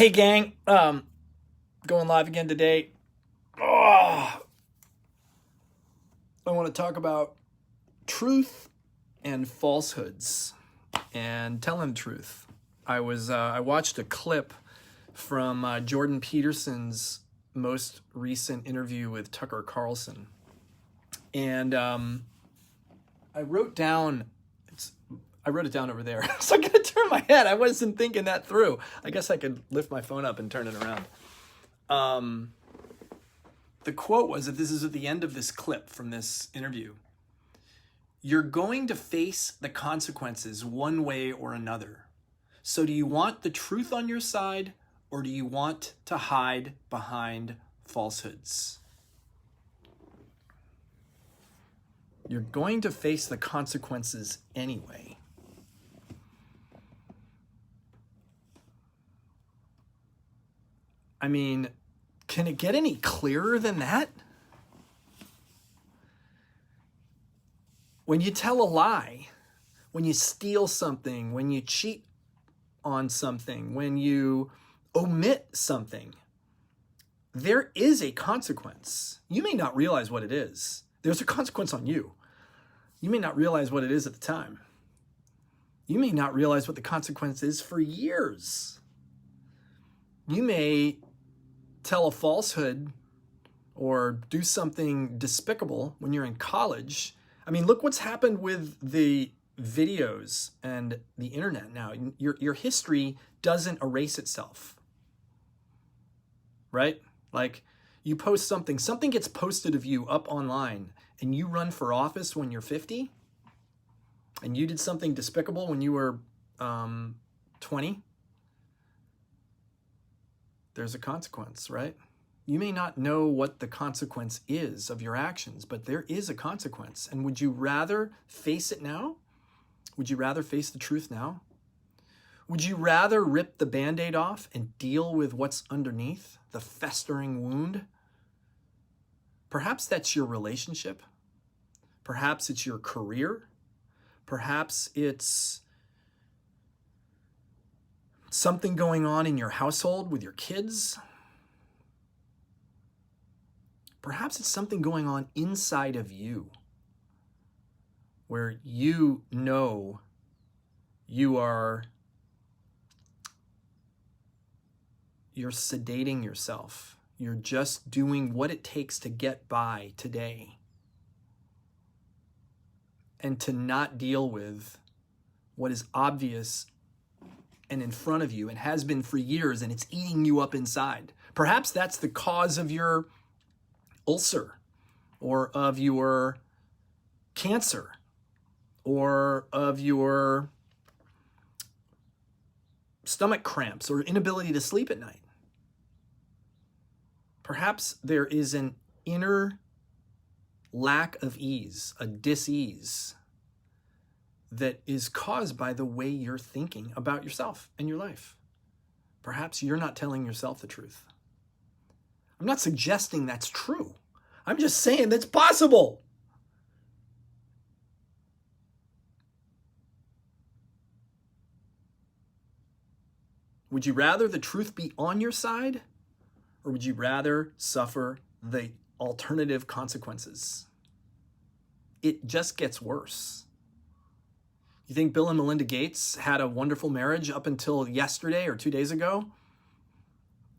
Hey gang, going live again today. I want to talk about truth and falsehoods and telling the truth. I watched a clip from Jordan Peterson's most recent interview with Tucker Carlson, and I wrote it down over there. So I'm going to turn my head. I wasn't thinking that through. I guess I could lift my phone up and turn it around. The quote was that this is at the end of this clip from this interview. You're going to face the consequences one way or another. So do you want the truth on your side, or do you want to hide behind falsehoods? You're going to face the consequences anyway. I mean, can it get any clearer than that? When you tell a lie, when you steal something, when you cheat on something, when you omit something, there is a consequence. You may not realize what it is. There's a consequence on you. You may not realize what it is at the time. You may not realize what the consequence is for years. You may tell a falsehood or do something despicable when you're in college. I mean, look what's happened with the videos and the internet now. Your history doesn't erase itself, right? Like, you post something gets posted of you up online, and you run for office when you're 50, and you did something despicable when you were 20, there's a consequence, right? You may not know what the consequence is of your actions, but there is a consequence. And would you rather face it now? Would you rather face the truth now? Would you rather rip the Band-Aid off and deal with what's underneath, the festering wound? Perhaps that's your relationship. Perhaps it's your career. Perhaps it's something going on in your household with your kids. Perhaps it's something going on inside of you where you know you're sedating yourself. You're just doing what it takes to get by today and to not deal with what is obvious and in front of you and has been for years, and it's eating you up inside. Perhaps that's the cause of your ulcer, or of your cancer, or of your stomach cramps or inability to sleep at night. Perhaps there is an inner lack of ease, a dis-ease, that is caused by the way you're thinking about yourself and your life. Perhaps you're not telling yourself the truth. I'm not suggesting that's true. I'm just saying that's possible. Would you rather the truth be on your side, or would you rather suffer the alternative consequences? It just gets worse. You think Bill and Melinda Gates had a wonderful marriage up until yesterday or 2 days ago?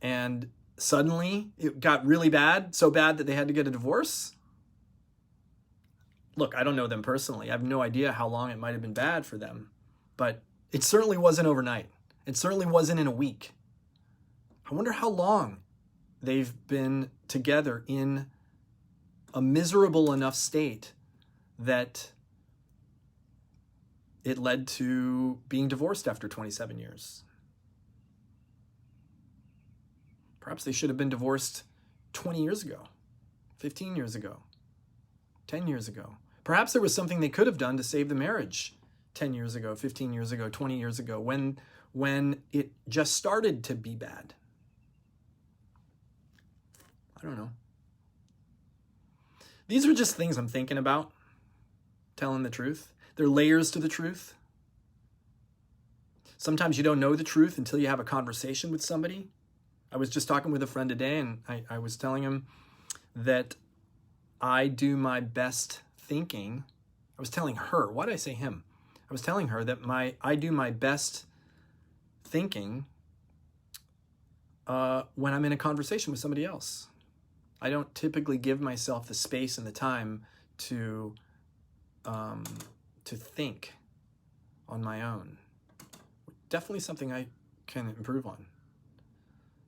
And suddenly it got really bad, so bad that they had to get a divorce? Look, I don't know them personally. I have no idea how long it might have been bad for them. But it certainly wasn't overnight. It certainly wasn't in a week. I wonder how long they've been together in a miserable enough state that it led to being divorced after 27 years. Perhaps they should have been divorced 20 years ago, 15 years ago, 10 years ago. Perhaps there was something they could have done to save the marriage 10 years ago, 15 years ago, 20 years ago, when it just started to be bad. I don't know. These are just things I'm thinking about, telling the truth. There are layers to the truth. Sometimes you don't know the truth until you have a conversation with somebody. I was just talking with a friend today, and I was telling him that I do my best thinking. I was telling her, why did I say him? I was telling her that I do my best thinking when I'm in a conversation with somebody else. I don't typically give myself the space and the time to think on my own. Definitely something I can improve on.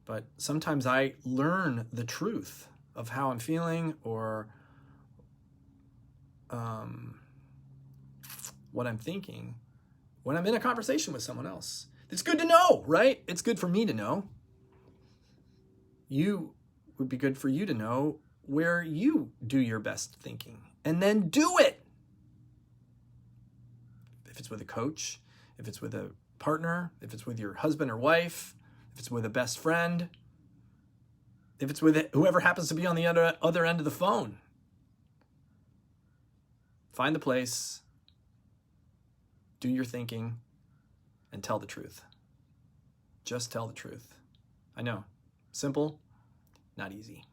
But sometimes I learn the truth of how I'm feeling or what I'm thinking when I'm in a conversation with someone else. It's good to know, right? It's good for me to know. It would be good for you to know where you do your best thinking and then do it. If it's with a coach, if it's with a partner, if it's with your husband or wife, if it's with a best friend, if it's with whoever happens to be on the other end of the phone. Find the place, do your thinking, and tell the truth. Just tell the truth. I know, simple, not easy.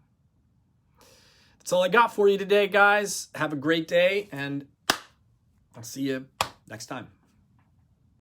That's all I got for you today, guys. Have a great day, and I'll see you next time.